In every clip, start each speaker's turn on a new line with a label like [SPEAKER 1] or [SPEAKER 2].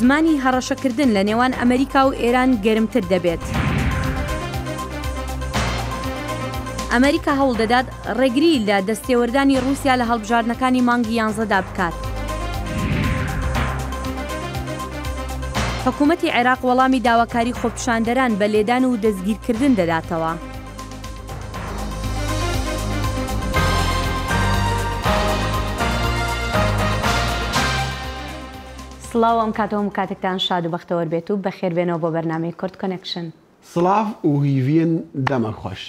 [SPEAKER 1] زمانی هەڕەشەکردن لە نێوان ئەمریکا و ئێران گەرمتر دەبێت. ئەمریکا هەوڵ دەدات ڕێگری لە دەستێوەردانی رووسیا لە هەڵبژاردنەکانی مانگی 11دا بکات. حکوومەتی عێراق وەڵامی داواکاری خۆپیشاندەران بە لێدان و دەستگیرکردن دەداتەوە. سڵاو ئەم کاتەوە کاتێکتان شاد و بەختەوە بێت و بەخێربێنەوە بۆ بەرنامەی کورد کۆنێکشن.
[SPEAKER 2] سڵاو و هیڤین دەمە خۆش.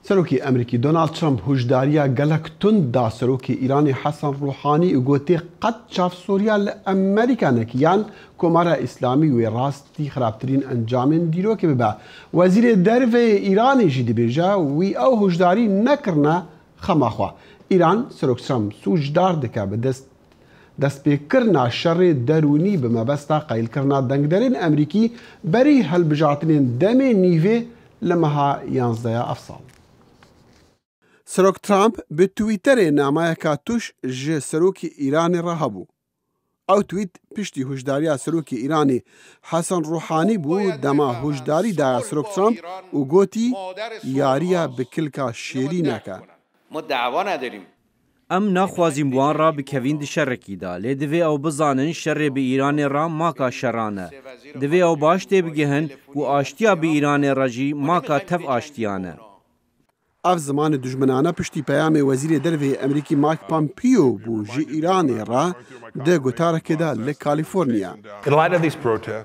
[SPEAKER 2] سەرۆکی ئەمریکی دۆناڵد ترامپ هوشداریە گەلک توندا سەرۆکی ئیرانی حەسەن ڕوحانی و گوتێ قەت چاوسۆریا لە ئەمریکا نەکیان کۆمارە ئیسلامی وێ ڕاستی خراپترین ئەنجامên dîrokê bibe. Wezîrê Dervê Îranê jî dibêje wî ew hojdarî nekirine xemaxwe. Îran Serok Trump sûcdar dike bi destpêkirina şerê derûnî bi mebesta qeyilkirina dengderên Emerîkî berî helbijartinên demê nîvê li meha 11 ev sal. Serok Trump bi Twîtterê nameyeka tuş ji Serokê Îranê re hebû. Ew tweet piştî hojdariya Serokê Îranê Hesan Ruhanî bû dema hojdarî daya Serok Trump û gotî yariya bi kilka şêrî neke.
[SPEAKER 3] Em naxwazîn wan ra bikevîn di şerrekî da, lê divê ew bizanin şerrê bi Îranê ra maka şeran e. Divê ew baş tê bigihin û aştiya bi Îranê ra jî maka tev aştiyan e.
[SPEAKER 2] Ev zimanê dijminane piştî peyamê Wezîrê Dervê Emerîkî Mike Pompeo bû ji Îranê re di gotarekê de li Kaliforniya.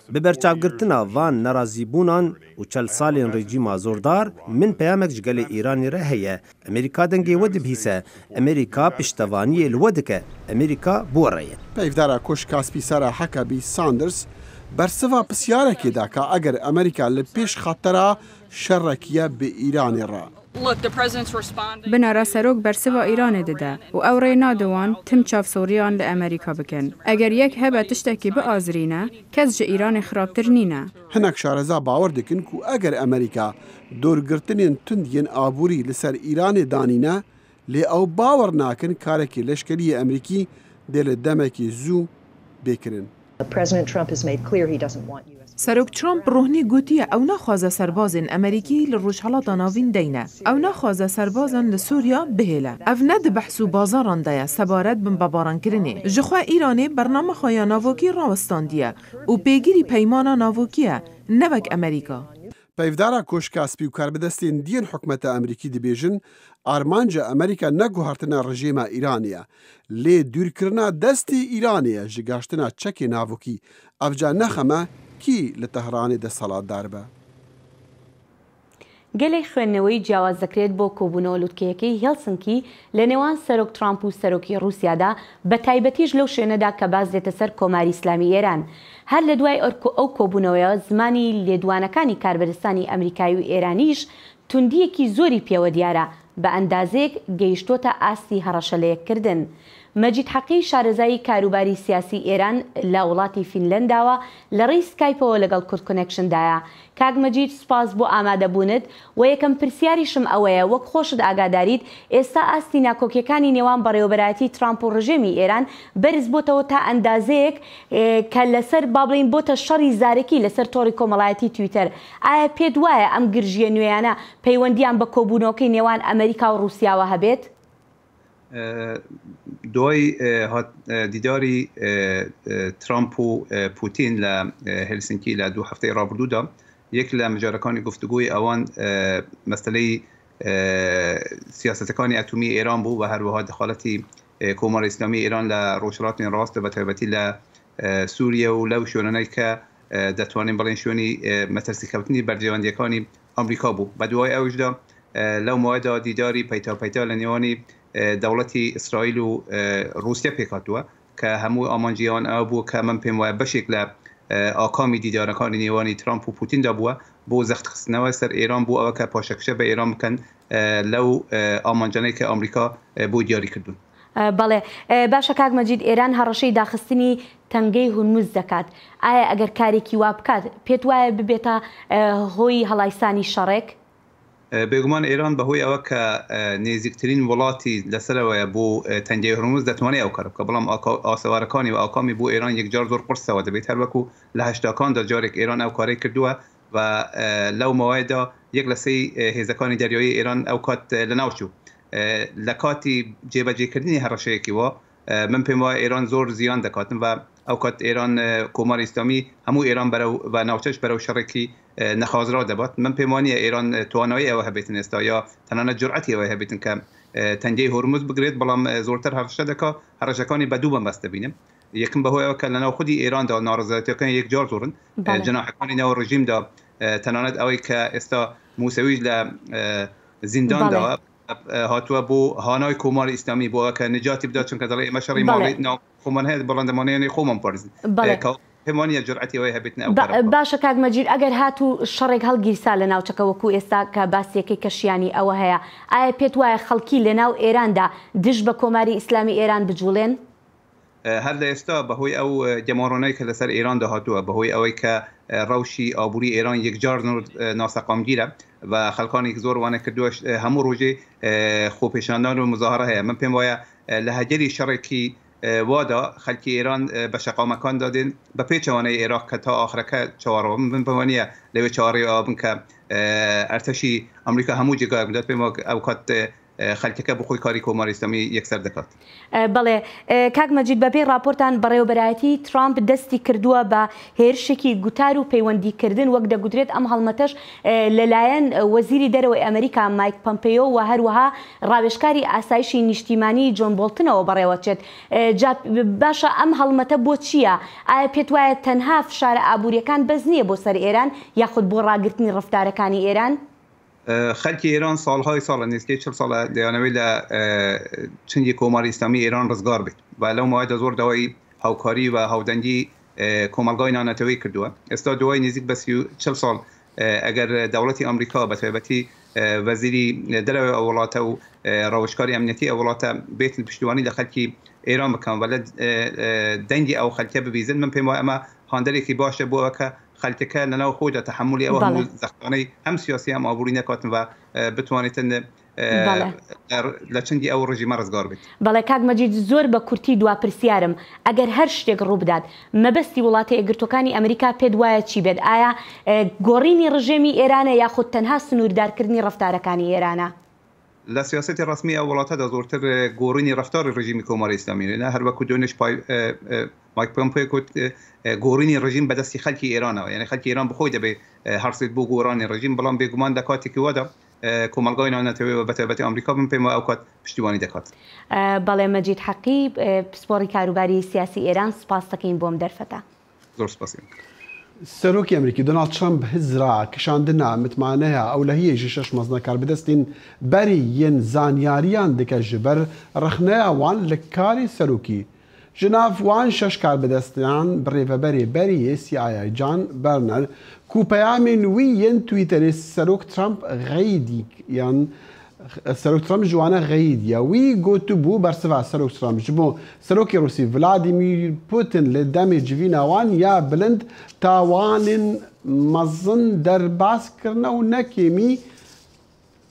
[SPEAKER 4] Bi berçavgirtina van nerazîbûnan û çel salên rejîma zordar min peyamek ji gelê Îranê re heye. Emerîka dengê we dibîse, Emerîka piştevaniyê li we dike. Emerîka bu re ye.
[SPEAKER 2] Peyvdara Koşka Spîsera Huckabee Sanders bersiva pisyarekê da ka eger Emerîka li pêş xetera şerrekiye bi Îranê re.
[SPEAKER 5] Binara serok bersiva Îranê dide û ew rê nadewان tim çavsoriyan li Emerîka bikin. Eger yek hebe tiştekî biazirîne, kes ji Îranê xirabtir nîne.
[SPEAKER 2] Hinek şareza bawer dikin ku eger Emerîka dorgirtinên tund yên aborî li ser Îranê danîne, lê ew bawer nakin karekî leşkeriyê Emerîkî dê li demekî zû bêkirin.
[SPEAKER 6] Serok Trump rohnî gotiye ew naxwaze serbazên Emerîkî li Rojhilata Navîn deyne. Ew naxwaze serbazan li Sûriya bihêle. Ev ne di behs û bazaran de ye sebaret bin bebarankirinê. Ji xwe Îranê bername xwe ya navokî rawestandiye û pêgirî peymana navokî ye, ne wek Emerîka.
[SPEAKER 2] Peyvdara Koşka Spî û karbidestên diyên hikûmeta Emerîkî dibêjin armanca Emerîka neguhartina rejîma Îranê ye. Lê dûrkirina destê Îranê ye ji gaştina çekê navokî. Ev ca nexeme کی لە تەهرانê دەسەڵاتدار بە.
[SPEAKER 1] گەلەی خوێندنەوەی جیاواز دەکرێت بۆ کۆبوونەوە لوتکەیەکەی هێلسنکی لە نێوان سەرۆک ترامپ و سەرۆکی رووسیادا بە تایبەتیش لەو شوێنەدا کە باز دێتە سەر کۆماری ئیسلامی ئێران. هەر لە دوای ئەو کۆبوونەوەیە زمانی لێدوانەکانی کاربەرستانی ئەمریکای و ئێرانیش توندیەکی زۆری پێوە دیارە بە ئەندازێک گەیشتۆتە ئاستی هەڕەشەلەیەکردن. مەجید حەقی شارەزایی کاروباری سیاسی ئێران لە وڵاتی فینلەنداوە لە ڕێی سکایپەوە لەگەڵ کورد کۆنێکشندایە. کاک مەجید سپاس بۆ ئامادەبوونت و یەکەم پرسیاریشم ئەوەیە وەک خۆشت ئاگاداریت ئێستا ئاستی ناکۆکیەکانی نێوان بەڕێوەبەرایەتی ترامپ و ڕژێمی ئێران بەرز بۆتەوە تا ئەندازەیەک کە لەسەر با بڵین بۆتە شەڕی زارێکی لەسەر تۆڕی کۆمەڵایەتی تویتەر. ئایا پێت وایە ئەم گرژیە نوێیانە پەیوەندیان بە کۆبوونەوەکەی نێوان ئەمریکا و رووسیاوە هەبێت؟
[SPEAKER 7] دوای دیداری ترامپ و پوتین لە هلسینکی لە 2 هەفتەی ڕابردوودا یەک لە مجارەکانی گفتگوی ئەوان مەسلەی سیاسەتەکانی ئەتۆمی ئێران بوو و هەروەها دەخالەتی کۆماری ئیسلامی ئێران لە ڕۆژهەڵاتێن ڕاستە بە تایبەتی لە سووریا و لەو شوێنانەی کە دەتوانین بڵێن شوێنی مەترسیکەوتنی بەرجەوەندیەکانی ئەمریکا بوو. بە دوای ئەوشدا لەو ماوەدا دیداری پەیتا لە نێوانی دەوڵەتی ئیسرائیل و رووسیا پێکاتووە کە هەموو ئامانجییان ئەو بوو کە من پێم وایە بەشێک لە ئاکامی دیدارەکانی نێوانی ترامپ و پوتیندا بووە بۆ زەختخستنەوە سەر ئێران بوو ئەوە کە پاشەکشە بە ئێران بکەن لەو ئامانجانەی کە ئەمریکا بۆ دیاری کردوون.
[SPEAKER 1] بەڵێ باشە کاک مەجید ئێران هەڕەشەی داخستنی تەنگەی هورموز دەکات. ئایا ئەگەر کارێکی وا بکات پێت وایە ببێتە هۆی هەڵایسانی شەڕێک؟
[SPEAKER 7] بێگومان ئێران بەهۆی ئەوە کە نێزیکترین وڵاتی لەسەرەوەیە بۆ تەنگەی هورموز دەتوانێت ئەو کار بکە بەڵام ئاسەوارەکانی و ئاکامی بۆ ئێران یەکجار زۆر قرسەوە دەبێت هەر وەکو لە هەشتاکاندا جارێک ئێران ئەو کارەی کردووە و لەو ماوەیەدا یەک لە سێی هێزەکانی دەریایی ئێران ئەو کات لەناوچوو لە کاتی جێبەجێکردنی هەڕەشەیەکی وە من پێم وایە ئێران زۆر زیان دەکاتن و ئەو کات ئێران کۆماری ئیسلامی هەموو ئێران بە ناوچەش بەرەو شەڕێکی نەخوازراو دەبات من پێم وانیە ئێران توانایی ئەوە هەبێتن ئێستا یا تەنانەت جورئەتی ئەوە هەبێتن کە تەنگەی هورموز بگرێت بەڵام زۆرتر هەڕەشە دەکات هەڕەشەکانی بە دوو بەمبەست دەبینم یەکم بەهۆی ئەوە کە لەناو خودی ئێراندا ناڕزایەتیەکان یەکجار زۆرن جەناحەکانی ناو ڕژیمدا تەنانەت ئەوەی کە ئێستا موسەویش لە زینداندا هاتووە بۆ هانای کۆماری ئیسلامی بۆ کە نجاتی بدات چونکە دەڵێ ئێمە شەڕی ماڵی ناو خۆمان هەیە بەڵندەمانیانی خۆمان پارێزن پێمانە جورئەتی ئەوەی هەبێتن
[SPEAKER 1] باشە کاک مەجید ئەگەر هاتوو شەڕێک هەڵگیرسا لە ناوچەکە وەکو ئێستا کە باسیەکەی کەشیانی ئەوە هەیە ئایا پێت وایە خەڵکی لە ناو ئێراندا دژ بە کۆماری ئیسلامی ئێران بجوڵێن؟
[SPEAKER 7] هەر لە ئێستا بەهۆی ئەو گەماڕۆنەی کە لەسەر ئێران داهاتووە بەهۆی ئەوەی کە ڕەوشی ئابووری ئێران یەکجار ناسەقامگیرە و خەڵکانی زۆر وانە کردووە هەموو ڕۆژێ خۆپێشاندان و مزاهرە هەیە من پێم وایە لە هەجری شەڕێکی وادا خەلکی ئێران بە شەقامەکان دادێن بە پێچەوانەی عێراق کە تا ئاخرەکە چاوەڕەوە من بەوانە لەوێ چاوەڕێ ئابن کە ئەرتەشی ئەمریکا هەموو جێگایەک بدات پێم ئەو کات خەلکەکە بخۆی کاری کۆماری ئیسلامی یەکسەر دەکات.
[SPEAKER 1] بەڵێ کاک مەجید بەپێی راپۆرتان بەڕێوەبەرایەتی ترامپ دەستی کردووە بە هێرشێکی گوتار و پەیوەندیکردن وەک دەگوترێت ئەم هەڵمەتەش لەلایەن وەزیری دەرەوەی ئەمریکا مایک پۆمپیۆ و هەروەها ڕاوێژکاری ئاسایشی نیشتیمانی جۆن بۆڵتنەوە بەڕێوەچێت. باشە ئەم هەڵمەتە بۆ چییە؟ ئایا پێت وایە تەنها فشارە ئابوووریەکان بەس نییە بۆ سەر ئێران یاخود بۆ ڕاگررتنی ڕفتارەکانی ئێران؟
[SPEAKER 7] خەلکی ئێران ساڵهای ساڵە نزیکەی 40 ساڵە دەیانەوەی لە چنگی کۆماری ئیسلامی ئێران ڕزگار بێت و لەو ماوەیەدا زۆر داوای هاوکاری و هاودەنگی کۆمەلگای نانەتەوەی کردووە ئێستا دوای نزیک بە 40 ساڵ ئەگەر دەوڵەتی ئەمریکا بە تایبەتی وەزیری دەرەوەی ئەو وڵاتە و ڕاوێژکاری ئەمنیەتی ئەو وڵاتە بێتن پشتیوانی لە خەلکی ئێران بکەن و لە دەنگی ئەو خەلکە ببیزن من پێم وایە ئەمە هاندەرێکی باشە بۆ ئەوە کە خەلکەکە لەناو خۆیدا تەحملی ئەوە هەموو زەخمانەی هەم سیاسی هەم ئابووری نەکاتن و بتوانێتن لە چنگی ئەو ڕژیمە ڕزگار بێت.
[SPEAKER 1] بەڵێ کاک مەجید زۆر بە کورتی دوا پرسیارم ئەگەر هەر شتێک ڕوو بدات مەبەستی وڵاتی یەکگرتوەکانی ئەمریکا پێت وایە چی بێت؟ ئایا گۆڕینی ڕژێمی ئێرانە یاخود تەنها سنووردارکردنی ڕفتارەکانی ئێرانە؟
[SPEAKER 7] لە سیاسەتی ڕسمی ئەو وڵاتەدا زۆرتر گۆڕینی ڕفتاری ڕژیمی کۆماری ئیسلامیە هەر وەکو دۆنیش مایک پۆمپیۆ کوت گۆڕینی ڕژیم بەدەستی خەلکی ئێرانەوە یعنی خەلکی ئێران بخۆی دەبێت هەرسێت بۆ گۆڕانی ڕژیم بەڵام بێگومان لە کاتێکی وادا کۆمەلگای نانەتەوەی و بەتایبەتی ئەمریکا من پێم ئەو کات پشتیوانی دەکات.
[SPEAKER 1] بەڵێ مەجید حەقی پسپۆڕی کاروباری سیاسی ئێران سپاس دەکەین بۆم دەرفەتە.
[SPEAKER 7] زۆر سپاس.
[SPEAKER 2] سەرۆکی ئەمریکی دۆناڵد ترامپ هزرا کشاندنا متمانەیە ئەو لە هیەژی شەش مەزنەکار بدەستین بەری یەن زانیاریان دکە ji ber rexneya wan li karê serokî ji nav wan şeş karbidestiyan bi rêveberê Beriyê CIA John Brennan ku peyamên wî yên Twitterê Serok Trump xeyîdiyan Serok Trump ji wan xeyîdiya wî gotibû bersiva Serok Trump ji bo Serokê Rûsî Vladimir Putin li demê civîna wan ya bilind tawanên mezin derbas kirine û nekêmî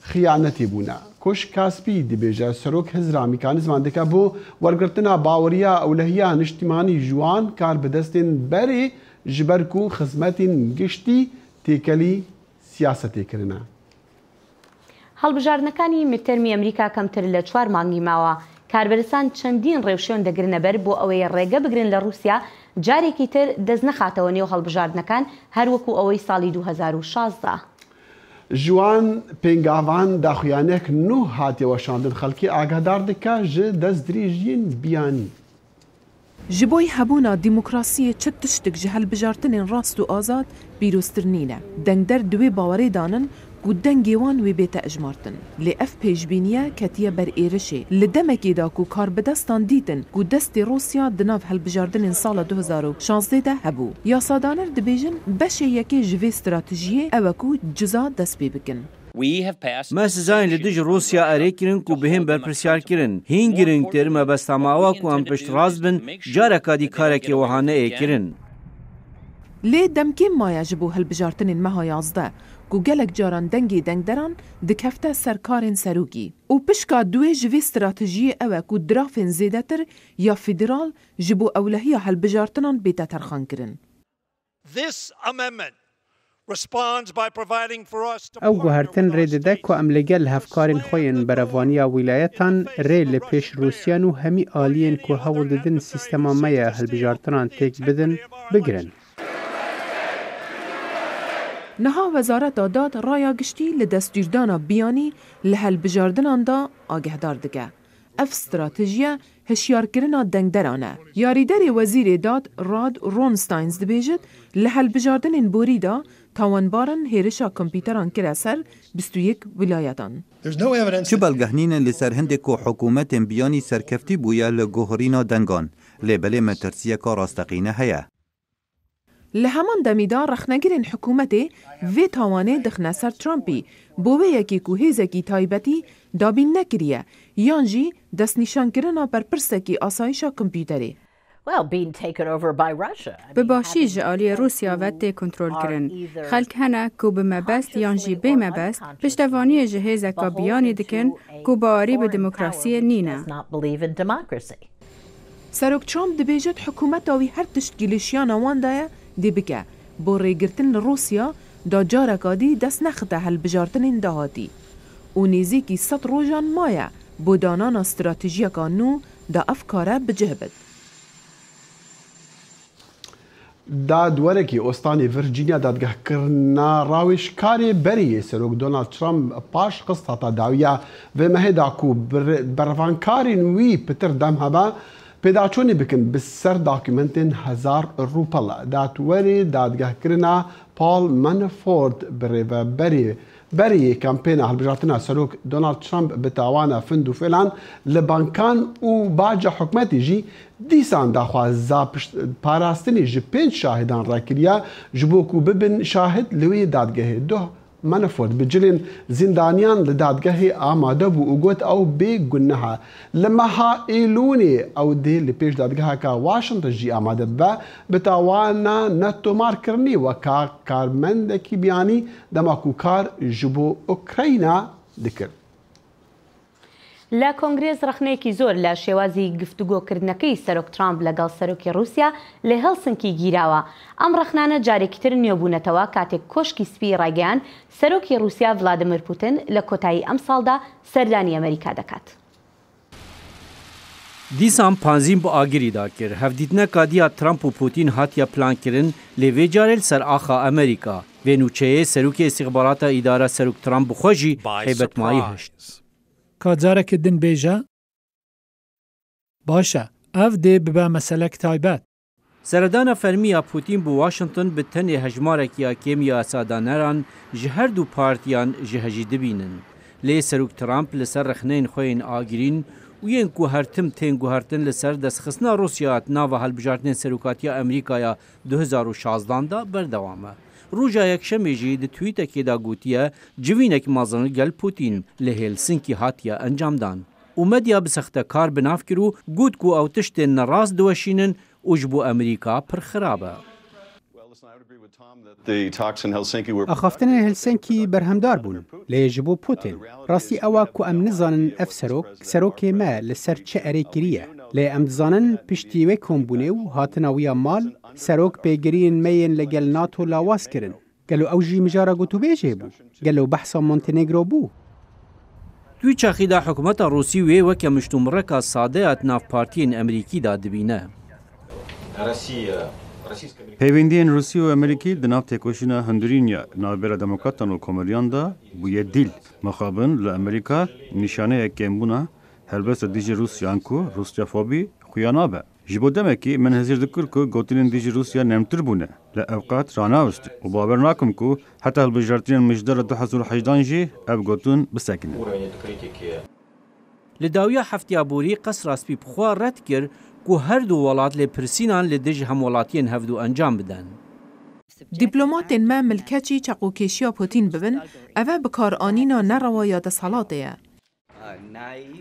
[SPEAKER 2] xıyanetê bûne. Koş Kaspî dibêje Serok hizra mîkanîzman dike bo wergirtina baweriya ewlehiya niştimanî ji wan kar bi destên berê ji ber ku xizmetên giştî têkelî siyasetê kirine.
[SPEAKER 1] هەڵبژاردنەکانی میتەرمی ئەمریکا کەمتر لە 4 مانگی ماوە کاربەرستان چەندین ڕێوشێن دەگرنە بەر بۆ ئەوەی ڕێگە بگرن لە رووسیا جارێکی تر دەست نەخاتەوە نێو هەڵبژاردنەکان هەروەکو ئەوەی ساڵی 2016.
[SPEAKER 2] جوان پێنگاوان داخویانێک نو هاتیەوە شاندن خەڵکی ئاگادار دکە ji destdirêjiyên biyanî.
[SPEAKER 6] Ji bo hebûna dîmokrasiyê çi tiştek ji helbijartinên rast û azad pîroztir nîne. Dengder di wê bawerê danin ku dengê wan wê bête ejmartin. Lê ev pêşbîniye ketiye ber êrişê. Li demekê da ku karbidestan dîtin ku destê Rûsya di nav helbijardinên sala 2016 de hebû. Yasadanir dibêjin beşê yekê ji vê stratejiyê ew e ku ciza dest pê bikin.
[SPEAKER 3] ما سزاین li dij Rûsya erê kirin ku bi hên berpirsiyar kirin. Hîn girîngtir me bestamawa ku em pişt raz bin careka dî karekê wiha neê kirin.
[SPEAKER 6] Lê demkên maya ji bo hilbijartinên meha 11 کو گلک جاران دنگی دنگ دران دکفته سرکارین سروکی. او پشکا دوی جوی استراتیجی اوه کو درافین زیده تر یا فیدرال جبو اولهی حل بجارتنان بیتا ترخان کرن.
[SPEAKER 8] او گوهرتن ریده که ام لگل هفکارین خوین بروانیا ولایتان ری لپیش روسیان و همی آلین که هول ددن سیستما میا هل بجارتنان تک بدن بگرن.
[SPEAKER 6] نها وزارت داد رایا گشتی لدستیردانا بیانی لحل بجاردنان دا آگهدار دگه. اف استراتیجیا هشیار کرنا دنگ درانه. یاریدر وزیر داد راد رونستاینز دبیجد لحل بجاردن بوری دا تاوانبارن هیرشا کمپیوتران کرا سر 21 ولایتان.
[SPEAKER 9] چه بلگهنین لسر هندکو حکومت بیانی سرکفتی بویا لگوهرینا دنگان لبلی مترسیه که راستقینه هیا.
[SPEAKER 6] لهمان دمیدار رخنگرین حکومتی وی تاوانه دخنه سر ترامپی بوه یکی که هیزکی تایبتی دابین نکریه یانجی دست نشان کرنا بر پرسکی آسایشا کمپیوتری.
[SPEAKER 5] به باشی جالی روسیا وقت کنترل کرن. خلق هنه که به مبست یانجی به مبست پشتوانی جهیز که بیانی دکن که باری به دموکراسی نینه.
[SPEAKER 6] سروک ترامپ دبیجد حکومت آوی هر تشکیلشیان آوان دایه دی بکه با ریگرتن روسیا دا جارکادی دست نخته هل بجارتن دهاتی. و نیزی که 100 روزان مایه بودانان استراتیجیا کانو دا افکاره بجهبد.
[SPEAKER 2] دادوەرێکی ئۆستانی ڤرجینیا دادگەهکردنا ڕاوێژکارێ بەریە سەرۆک دۆنالد ترامپ پاش قست هەتا داویە vêmehêda ku bervankarên wî pitir dem hebe pêdaçûnê bikin bi ser dokûmentên hezar rûpela. Dawerê dadgehkirina Paul Manafort bi rêveberê beriyê kampêna hilbijartina serok Donald Trump bi tawana find û filan li bankan û baca hikûmetê jî dîsan daxwaza parastinê ji 5 şahîdan rekiriye ji bo ku bibin şahid li wê dadgehê. Duh Manafort bi cilên zîndaniyan li dadgehê amade bû û got ew bê guneha. Li meha Êlûnê ew dê li pêş dadgeheka Washington jî amade be bi tawana nettomarkirinê weka karmendekî biyanî dema ku kar ji bo Ukrayna dikir.
[SPEAKER 1] لە کۆنگرێز ڕخنەیەکی زۆر لە شێوازی گفتوگۆکردنەکەی سەرۆک ترامپ لەگەڵ سەرۆکی رووسیا لە هێلسنکی گیراوە. ئەم ڕخنانە جارێکیتر نوێبوونەتەوە کاتێک کۆشکی سپی ڕایگەیان سەرۆکی رووسیا ڤلادیمیر پوتین لە کۆتایی ئەم ساڵدا سەردانی ئەمریکا دەکات.
[SPEAKER 3] دیسان پانزیم بۆ ئاگریدا کرد هەفدیتنەکە دیا ترامپ و پوتین هاتیە پلانکردن لێ جارێ سەر ئاخا ئەمریکا وێنوچەیە سەرۆکی ئیستیخباراتە ئیدارە سەرۆک ترامپ بخۆژی هەیبەتمایی هەشت.
[SPEAKER 10] کاجارێک دن بێژە باشە ئەف دێ ببە مەسەلەک تایبەت.
[SPEAKER 3] سەردانە فەرمیە پوتین بۆ واشنگتن bi tenê hejmarێkiya kêmiya saddaneran ji her du partiyan ji hejî dibînin. Lê Serok Trump li ser rexneyên xwe yên agirîn û yên ku hertim tên guhertin li ser destxistina Rûsya nava helbijartinên serokatiya Amerîkaya 2016 da berdewam e. Rûja yekşemê jî di twîtekê da gotiye civînek mezin gel Putin li Helsinkî hatiye encamdan. û medya bi sextekar binav kir û got ku ew tiştên nerast diweşînin û ji bo Amerîka pir xirab e.
[SPEAKER 8] ئەخافتنە هێلسنکی بەرهەمدار بوون لێ ji bo Putin. Rastî ew ku em nizanin ev serokê me li ser çi erêkiriye. Lê em dizanin piştî wê kombûnê û hatina wî ya mal serok pêgiriyên me yên li gel NATO lawas kirin. Gelo ew jî mijara gotûbêjê bû. Gelo behsa Montenegro bû.
[SPEAKER 3] Dû çaxî da hikûmeta Rûsî wê weke miştûmireka sadeya navpartiyên Amerîkî da dibîne.
[SPEAKER 11] Peyvendiyên Rûsî û Amerîkî di nav têkoşîna hundirîn ya navbera demokratan û komeriyan da bûye dîl. Mexabin li Amerîka nîşaneyek kêmbûna helbest dijî Rûsyan ku Rûsyafobî xuya nabe. Ji bo demekî min hezîr dikir ku gotinên dijî Rûsya nemtir bûne. Li evqat ranavist û bawer nakim ku heta hilbijartinên mijdara 2018 jî ev gotin bisekine.
[SPEAKER 3] Li dawiya heftiya borî qesra spî bixwe red kir ku her du welat lê pirsînan li dijî hemwelatiyên hevdû encam bidin.
[SPEAKER 6] Dîplomatên me milketî çeqûkêşiya Putin bibin, ev e bikaranîna nerewa ya desalatê ye.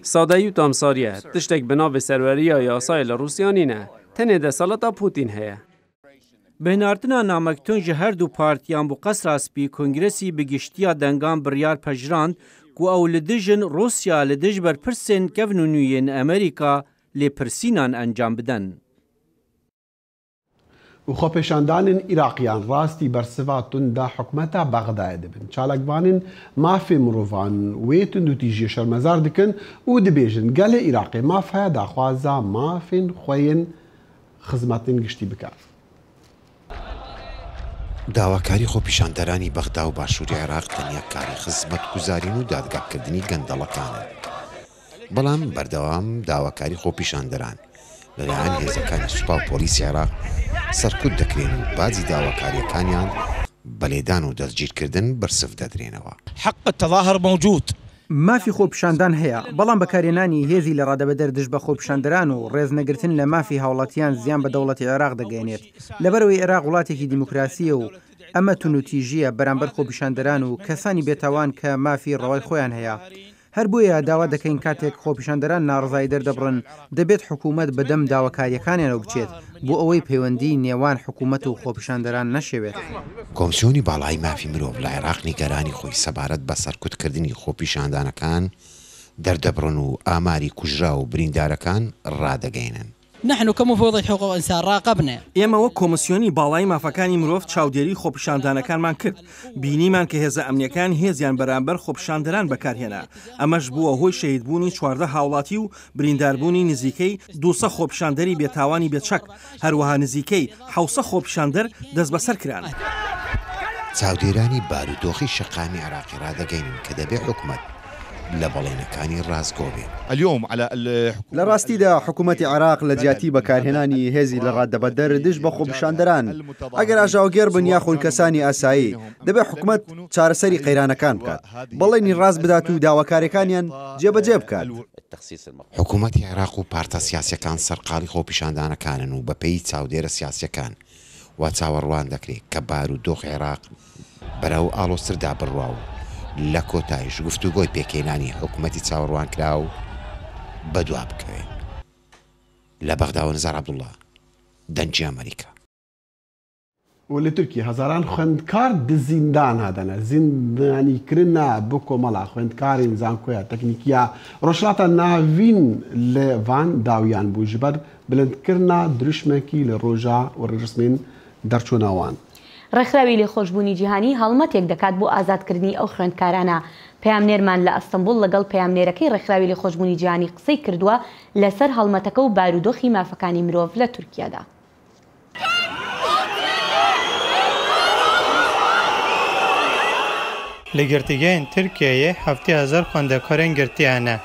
[SPEAKER 12] Sadeyî û tamsariye tiştek bi navê serweriya yasayê li Rûsyanî ne tenê desalata Putin heye.
[SPEAKER 3] بهنارتنا نامکتون ji her du partiyan bu qesra spî Kongresî bi giştiya dengan biryar pejirand ku ew li dijin Rusya li dij berpirsên kevnûnûyên Amerîka lêpirsînan encam bidin.
[SPEAKER 2] û xwepêşandanên Iraqiyan rastî bersiva tunda hikûmeta Bexdayê dibin. Çalakvanên mafê mirovan wê tund û tîjiyê şermezar dikin û dibêjin gelê Iraqê maf heye daxwaza mafên xwe yên xizmetên giştî bike.
[SPEAKER 13] داواکاری خۆپیشاندەرانی بەغدا و باشووری عێراق تەنیا کاری خزمەت گوزارین و دادگاکردنی گەندەڵەکانن. بەڵام بەردەوام داواکاری خۆپیشاندەران لەلایەن هێزەکانی سوپا و پۆلیسی عێراق سەرکوت دەکرێن و باجی داواکاریەکانیان بەلێدان و دەستگیرکردن بەرسف دەدرێنەوە.
[SPEAKER 14] حق التظاهر موجود.
[SPEAKER 8] مافی خۆپیشاندان هەیە، بەڵام بەکارهێنانی هێزی لە ڕادەبەدەر دژ بە خۆپیشاندەران و ڕێزنەگرتن لە مافی هاوڵاتیان زیان بە دەوڵەتی عێراق دەگەێنێت. لەبەرەوەی عێراق وڵاتێکی دیموکراسیە و ئەمە تونوتیژیە بەرامبەر خۆپیشاندەران و کەسانی بێتاوان کە مافی ڕەوای خۆیان هەیە. هەر بۆیە داوا دەکەین کاتێک خۆپیشاندەران ناڕزایی دەردەبڕن دەبێت حکوومەت بەدەم داواکاریەکانیانەوە بچێت بۆ ئەوەی پەیوەندی نێوان حکوومەت و خۆپیشاندەران نەشێوێت.
[SPEAKER 13] کۆمسیۆنی باڵای مافی مرۆڤ لە عێراق نیگەرانی خۆی سەبارەت بە سەرکوتکردنی خۆپیشاندانەکان دەردەبڕن و ئاماری کوژرا و بریندارەکان ڕادەگەینن.
[SPEAKER 14] نحن كمفوضية حقوق الإنسان راقبنا.
[SPEAKER 15] ئێمە وەک کۆمسیۆنی باڵای مافەکانی مرۆڤ چاودێری خۆپیشاندانەکانمان کرد. بینیمان کە هێزە ئەمنیەکان هێزیان بەرامبەر خۆپیشاندەران بەکارهێنا. ئەمەش بووە هۆی شەهیدبوونی 14 هاوڵاتی و برینداربوونی نزیکەی 200 خۆپیشاندەری بێتاوانی بێچەک. هەروەها نزیکەی 700 خۆپیشاندەر دەست بەسەر کران.
[SPEAKER 13] چاودێرانی بارودۆخی شەقامی عێراقی ڕادەگەینن کە دەبێ حکومەت لە بەڵێنەکانی ڕاستگۆ بێ.
[SPEAKER 16] لە ڕاستیدا حکوومەتی عێراق لە جیاتی بەکارهێنانی هێزی لە ڕادەبەدەر دژ بە خۆپیشاندەران ئەگەر ئاژاوگێر بن یاخۆن کەسانی ئاسایی دەبێ حکوومەت چارەسەری قەیرانەکان بکات، بەڵێنی ڕاست بدات و داواکاریەکانیان جێبەجێ بکات.
[SPEAKER 13] حکوومەتی عێراق و پارتە سیاسیەکان سەرقاڵی خۆپیشاندانەکانن و بەپێی چاودێرە سیاسیەکان وا چاوەڕوان دەکرێت کە بارودۆخی عێراق بەرەو ئاڵۆستردا بڕوا و لە کۆتایش گفتوگۆی پێکێنانی حکوومەتی چاوەڕوان کرا و بەدوا بکەوێت. لە بەغداوە نزار عەبدوڵڵا، دەنگی ئەمریکا.
[SPEAKER 2] و لە تورکی هەزاران خوێندکار زیندان هاتنە زیندانیکردنا بۆ کۆمەڵا خوێندکارین زانکۆیە تەکنیکیە ڕۆژهەڵاتە ناوین لە ڤان داویان بوو ji ber بلندکردنا دروشمێکی لە ڕۆژە و ڕێژسمێن دەرچوونەوان.
[SPEAKER 1] ڕێکخراوی لێخۆشبوونی جیهانی هەڵمەتێک دەکات بۆ ئازادکردنی ئەو خوێندکارانە. پەیامنێرمان لە ئەستەمبول لەگەڵ پەیامنێرەکەی ڕێکخراوی لێخۆشبوونی جیهانی قسەی کردووە لەسەر هەڵمەتەکە و بارودۆخی مافەکانی مرۆڤ لە تورکیادا.
[SPEAKER 17] لە گرتیگەیەن تورکیایە 70,000 خوێندەکارên girtiyane.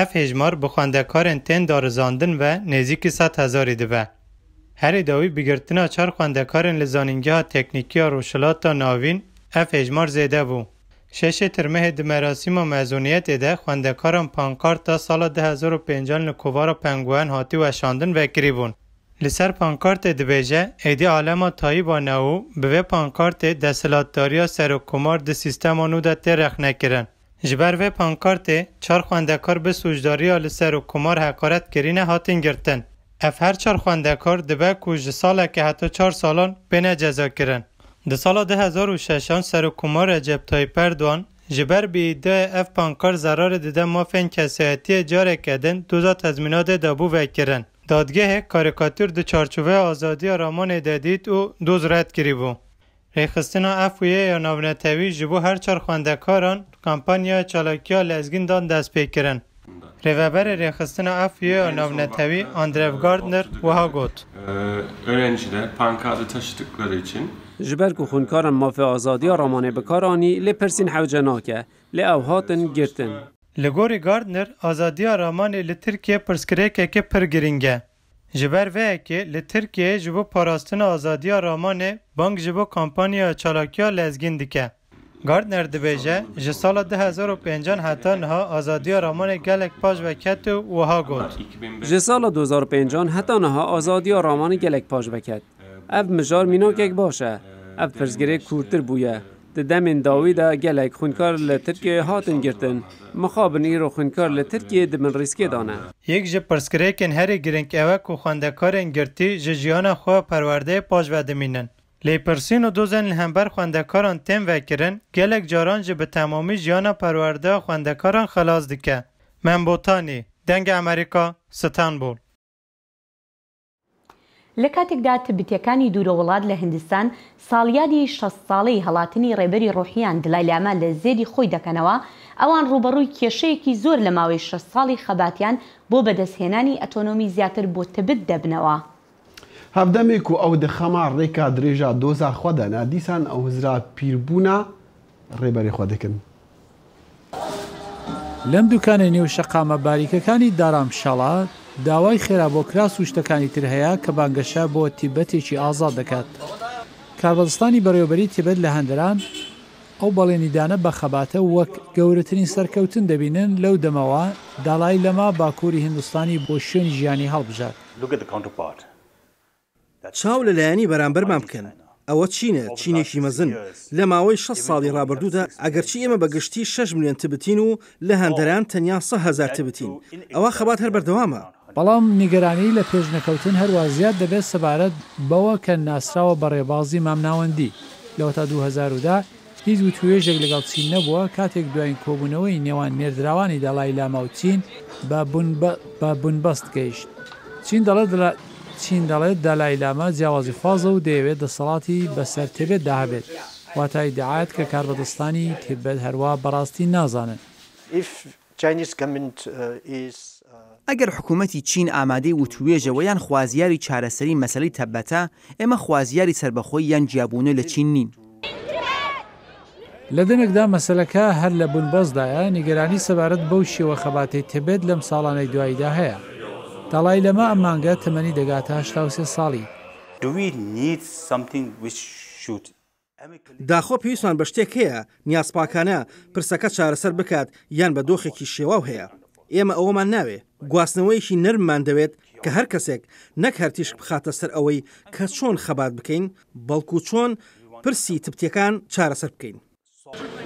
[SPEAKER 17] Ev hêjmar bi خوێندەکارên tên darizandin ve nêzîkî 100,000 dibe. Herî dawî bigirtina 4 خوێندەکارên li zanîngeha teknîkiya Rojhilata Navîn ev hêjmar zêde bû. Şeşê Tirmehê di merasîma mezûniyetê de خوێندەkaran pankarta sala 2005 li kovara pengûen hatî weşandin vekirî bûn. Li ser pankartê dibêje êdî alema Tayyîba Newû bi vê pankartê desthilatdariya serokkomar di sîstema nû de tê rexnekirin. Ji ber vê pankartê 4 خوێندەkar bi sûcdariya li serokkomar heqaret kirîne hatin girtin. Ev her 4 خوێندەkar dibe ku ji saleke heta 4 salan bêne cezakirin. Di sala 2006 serokkomar Recep Tayyip Erdogan ji ber bi îdeya ev pankar zerarê dide mafên kesayetiyê careke din doza tezmînatê dabû vekirin. Dadgehê karikatûr di çarçoveya azadiya ramanê de dît û doz red kirî bû. Rêxistina ev wêya navnetewî ji bo her 4 خوێندەkaran kampanyaya çalakiya lezgîn dan destpêkirin. Rêveberê rêxistina ev wêya navnetewî Andrew Gardner wiha got.
[SPEAKER 18] Öğrenciler pankartı taşıdıkları için
[SPEAKER 12] ji ber ku xwendkaran mafê azadiya ramanê bikaranî lê pirsîn hewce nake lê ew hatin girtin.
[SPEAKER 17] Li gorî Gardner azadiya ramanê li Tirkiye pirsgirêkeke pir giring e. Ji ber vêyekê li Tirkiyeyê ji bo parastina azadiya ramanê bank ji bo kampanyaya çalakiya lezgîn dike. Gardner dibêje ji sala 2005 heta niha azadiya ramanê gelek paş veket û wiha got.
[SPEAKER 12] Ji sala 2005 heta niha azadiya ramanê gelek paş veket. Ev mijar mînokek baş e. Ev pirsgirêk kûrtir bûye. Di demên dawî de gelek xwendkar li Tirkiyeyê hatin girtin. Mixabin îro xwendkar li Tirkiyeyê dibin rîskê dane.
[SPEAKER 17] Yek ji pirsgirêkên herî giring ew ku xwendekarên girtî ji jiyana xwe perwerdeyê paş vedimînin. لیپرسین و دوزن لهمبر خوندکاران تیم وکرن گلک جاران جه به تمامی جیانا پرورده خوندکاران خلاص دکه. من بوتانی دنگ امریکا ستانبول.
[SPEAKER 1] لە کاتێکدا تبتیەکانی دوورەوڵات لە هندستان ساڵیادی 6 ساڵەی هەڵاتنی ڕێبەری ڕۆحیان دلایلاما لە زێری خۆی دەکەنەوە، ئەوان ڕوبەڕووی کێشەیەکی زۆر لە ماوەی 6 ساڵی خەباتیان بۆ بەدەستهێنانی ئەتۆنۆمی زیاتر بۆ تبت دەبنەوە.
[SPEAKER 2] هەفتەمێک و ئەو دەخەما ڕێکا درێژە دۆزا خۆدەنا دیسان ئەو هزرا پیربوونا ڕێبەری خۆ دەکەن.
[SPEAKER 10] لەم دوکانە نێو شەقامە باریکەکانی دارامشەڵات داوای خێرا بۆ کراس و شتەکانی تر هەیە کە بانگەشە بۆ تیبەتێکی ئازاد دەکات. کاربەدەستانی بەڕێوەبەری تیبەت لە هەندران ئەو بەڵێنیدانە بە خەباتە وەک گەورەترین سەرکەوتن دەبینن لەو دەمەوە داڵای لەما باکووری هیندستانی بۆ شوێنی ژیانی هەڵبژات.
[SPEAKER 15] چاو لەلایەنی بەرامبەرمان بکەن. ئەوە چینە چینێکی مەزن لە ماوەی 6 ساڵی ڕابردوودا ئەگەرچی ئێمە بەگشتی 6 ملیۆن تبتین و لە هەندەران تەنیا 100,000 تبتین. ئەوە خەبات هەر بەردەوامە.
[SPEAKER 10] بەڵام نیگەرانی لە پێشنەکەوتن هەروە زیاد دەبێت سەبارەت بەوە کە ناسراوە بە ڕێبازی مامناوەندی لەوە تا 2010 هیچ و توێژێک لەگەڵ چین نەبووە کاتێک دوایین کۆبوونەوەی نێوان نێردراوانی دەڵای لاما و چین بە بنبەست گەیشت. چین دەڵێت دەلای لاما جیاوازی فازە و دەیەوێت دەسەڵاتی بەسەر تبێت داهبێت، واتای دەعایەت کە کاربەدەستانی تبێت هەروە بەڕاستی نازانن.
[SPEAKER 19] ئەگەر حکوومەتی چین ئامادەی وتوێژەوە یان خوازیاری چارەسەری مەسەلەی تەبەتە، ئێمە خوازیاری سربەخۆی یان جیابوونە لە چین نین.
[SPEAKER 10] لە دەمێکدا مەسەلەکە هەر لە بنبەستدایە نیگەرانی سەبارەت بەو شێوە خەباتەی تبێت لەم ساڵانەی دواییدا هەیە. دەڵای لەمە ئەم مانگە تەمەنی دەگاتە 83 ساڵی.
[SPEAKER 15] داخۆ پێویستمان بە شتێک هەیە نیازپاکانە پرسەکە چارەسەر بکات یان بە دۆخێکی شێواو هەیە. ئێمە ئەوەمان ناوێ گواستنەوەیکی نەرممان دەوێت کە هەر کەسێک نەک هەرتیش بخاتە سەر ئەوەی کە چۆن خەبات بکەین بەڵکو چۆن پرسی تبتیەکان چارەسەر بکەین.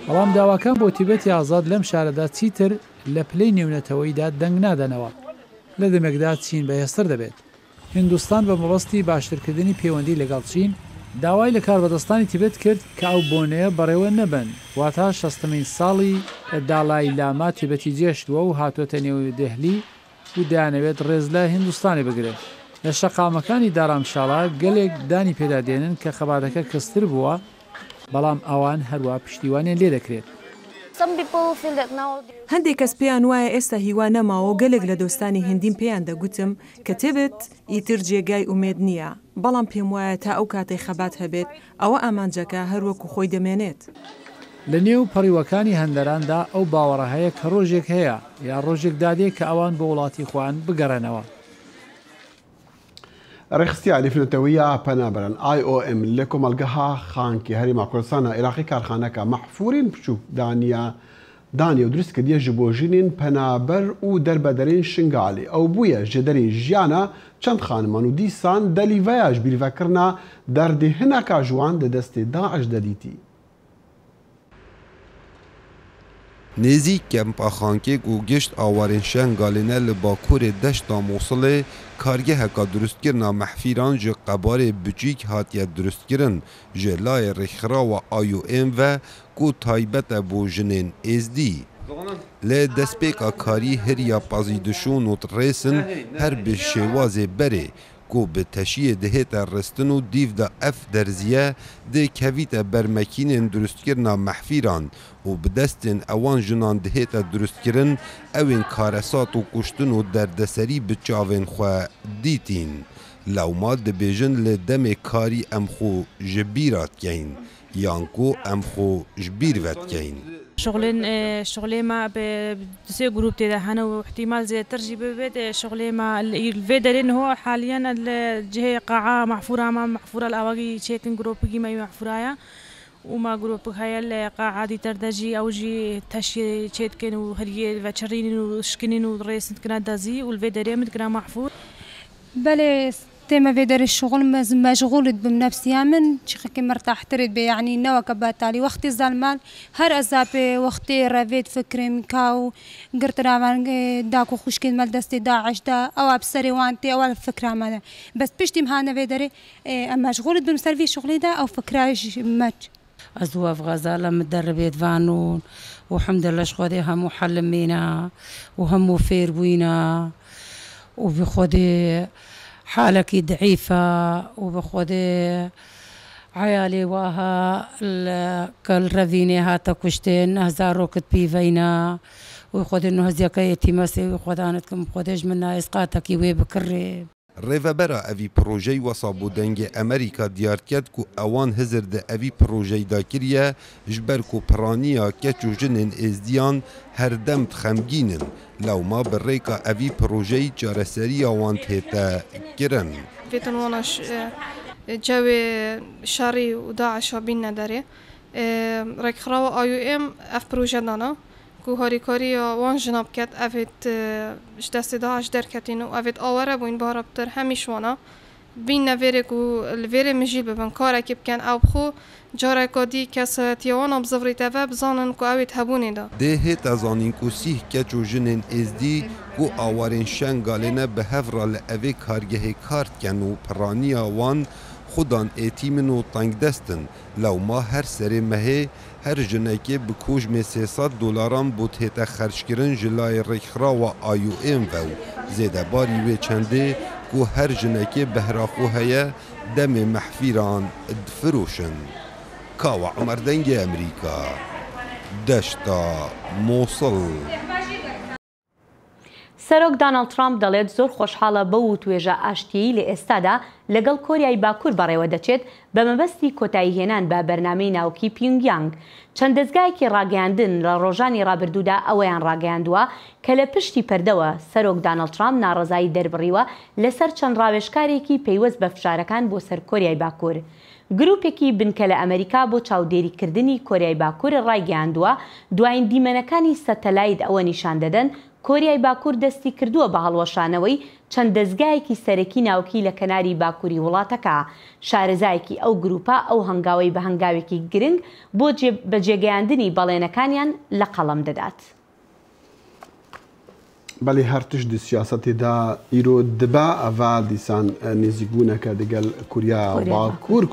[SPEAKER 10] بەڵام داواکان بۆ تیبەتی ئازاد لەم شارەدا چیتر لە پلەی نێونەتەوەیدا دەنگ نادەنەوە. لە دەمێکدا چین بەهێزتر دەبێت. هندوستان بە مەبەستی باشترکردنی پەیوەندی لەگەڵ چین داوای لە کاربەدەستانی تیبەت کرد کە ئەو بۆنەیە بەڕێوە نەبن، واتە 60مین ساڵی داڵای لاما تیبەتی جێشتووە و هاتوۆتە نێو دەهلی و دایانەوێت ڕێز لە هندوستانی بگرێت. لە شەقامەکانی دارامشاڵا گەلێک دانی پێدادێنن کە خەباتەکە کەستر بووە، بەڵام ئەوان هەروە پشتیوانیان لێ دەکرێت.
[SPEAKER 20] هەندێک کەس پێیان وایە ئێستا هیوا نەماوە گەلێک لە دۆستانی هندیم پێیان دەگوتم کە تبت ئیتر جێگای ئومێد نییە، بەڵام پێم وایە تا ئەو کاتەی خەبات هەبێت ئەوە ئامانجەکە هەروەکو خۆی دەمێنێت.
[SPEAKER 10] لە نێو پەڕیوەکانی هەندەراندا ئەو باوەڕە هەیە کە ڕۆژێک هەیە یا ڕۆژێک دادێت کە ئەوان بە وڵاتی خۆیان بگەڕێنەوە.
[SPEAKER 2] ڕێخستی ئالیفنەتەوەیە پەنابەرن IOM لە کۆمەلگەها خانکی هەرێما کوردستانە عێراقی کارخانەکە مەحفورین بچوو دانیە و دروستکردیە ji بۆ ژینên پەنابەر û derbederên şingalê ew bûye ji derê jiyana çend xaniman û dîsan delîveya ji bîrvekirina derdê hineka ji wan di destê Daeş de dîtî.
[SPEAKER 21] Nêzî kempa xankek û gişt awarên şengalê li bakurê deşta Mosulê kargeheka durustkirina mehfîran ji qebarê biçîk hatiye durustkirin ji layê rêxirawa IOM ve ku taybet e bo jinên êzdî. Lê destpêka karî hiriya pazîdişûn û rêsin her bi şêwazê berê ku bi teşiyê dihête ristin û dîv de ev derziye dê kevîte bermekînên durustkirina mehfîran û bi destên ewan jinan dihête durustkirin evên karesat û kuştin û derdeserî bi çavên xwe dîtîn. Lewma dibêjin lê demê karî em xwe ji bîra dikeyn yan ku em xwe ji bîr vedikeyn.
[SPEAKER 22] شغلي ما بسي جروب تدهنا واحتمال زي ترجي ببيت شغلي ما الفيدرين هو حاليا الجهة قاعة محفورة ما محفورة الأواجي شيتن جروب جي ما محفورة وما جروب هاي القاعة دي تردجي أو جي تشي شيت كانوا هريه وشرين وشكنين ورئيس كنا دازي والفيدرين متكنا محفور.
[SPEAKER 23] بله
[SPEAKER 4] تێمە بێ دەرە شغل مەشغولت بم نفسیان من چیخەکە مرتاحترت بێ یعنی نەوەکە بەتالی وەختی زەلمان هەر ئەزا پێ وەختی ڕەوێت فکرم کا و گرتراوان داک و خوشکێن مەل دەستی داعشدا ئەوە بسەری وان تێ ئەوە فکرامەدە بەس پشتیم هانەوێ دەرێ ئەم مەشغولت بم سەروی شغلیدا ئەو فکراش مەچ
[SPEAKER 7] أزواف غزالة متدربة فانون والحمد لله شخودي همو حلمينا وهمو فيروينا وبخودي حالك ضعيفة وبخودي عيالي واها كل رفيني هاتا كشتين هزارو كتبيفينا وخودي انه هزيكا يتيمسي وخودانتكم خوديش منا اسقاطك يوي بكري
[SPEAKER 21] ریوبرا اوی پروژه واسا بودنگ امریکا دیار کرد که اوان هزر ده اوی پروژه دا کریه جبر که پرانیا کچو جنن ازدیان هر دم تخمگینن لو ما بریکا اوی پروژه جارسری اوان تیتا کرن
[SPEAKER 23] فيتن وانش جوي شاري وداعش بين نداري رك خراو ايو ام اف بروجه دانا کو هاریکاری وان جناب کت افت دست داعش در کتین و افت آوره بوین بارابتر همیشوانا بین نویره کو الویره مجیل ببن کار که بکن او بخو جاره کادی کس تیوانا بزوری تفا بزانن کو اوید هبونه دا
[SPEAKER 21] دهت از آنین کو سیح کچو جنن ازدی کو آوارین شنگالینه به هفرا لعوه کارگه کارت کن و پرانی وان خودان ایتیمن و تنگ دستن لو ما هر سری مهه هر جنکی بکوش می 300 دلاران بود هیتا خرج کرن جلای رخرا و آیو ام و زیده باری وی چنده که هر جنکی بهراخو هیا دم محفیران دفروشن کاو عمر دنگ امریکا دشتا موصل
[SPEAKER 1] سەرۆک دانالد ترامپ دەڵێت زۆر خۆشحاڵە بەو و توێژە ئاشتیایی لە ئێستادا لەگەڵ کۆریای باکوور بەڕێوە دەچێت بە مەبەستی کۆتاییهێنان بە بەرنامەی ناوکی پیونگیانگ چەند دەستگایەکی ڕاگەیاندن لە ڕۆژانی ڕابردوودا ئەوەیان ڕاگەیاندووە کە لە پشتی پەردەوە سەرۆک دانالد ترامپ ناڕەزایی دەربڕیوە لەسەر چەند ڕاوێژکارێکی پەیوەست بە فشارەکان بۆ سەر کۆریای باکوور گروپێکی بنکە لە ئەمریکا بۆ چاودێریکردنی کۆریای باکوور ڕایگەیاندووە دوایین دیمەنەکانی سەتەلایت ئەوە نیشان دەدەن کۆریای باکوور دەستی کردووە بە هەڵوەشانەوەی چەند دەستگایەکی سەرەکی ناوکی لە کەناری باکووری وڵاتەکە شارەزایەکی ئەو گروپە ئەو هەنگاوەی بە هەنگاوێکی گرنگ بۆ بەجێگەیاندنی بەڵێنەکانیان لە قەڵەم دەدات.
[SPEAKER 2] بەڵێ هەر تشت سیاسەتێدا ئیرۆ دبا ئەڤا دیسان نێزیکبوونەکە دەگەل کوریا باکوور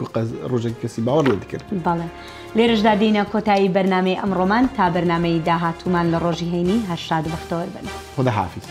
[SPEAKER 2] ڕۆژێکی کەسی باوەڕ نەدەکرد.
[SPEAKER 1] بەڵێ لێرەشدا دێنە کۆتایی بەرنامەی ئەمڕۆمان تا بەرنامەی داهاتوومان لە ڕۆژی هەینی هەشاد بەختەوەر بن.
[SPEAKER 2] خدا حافیز.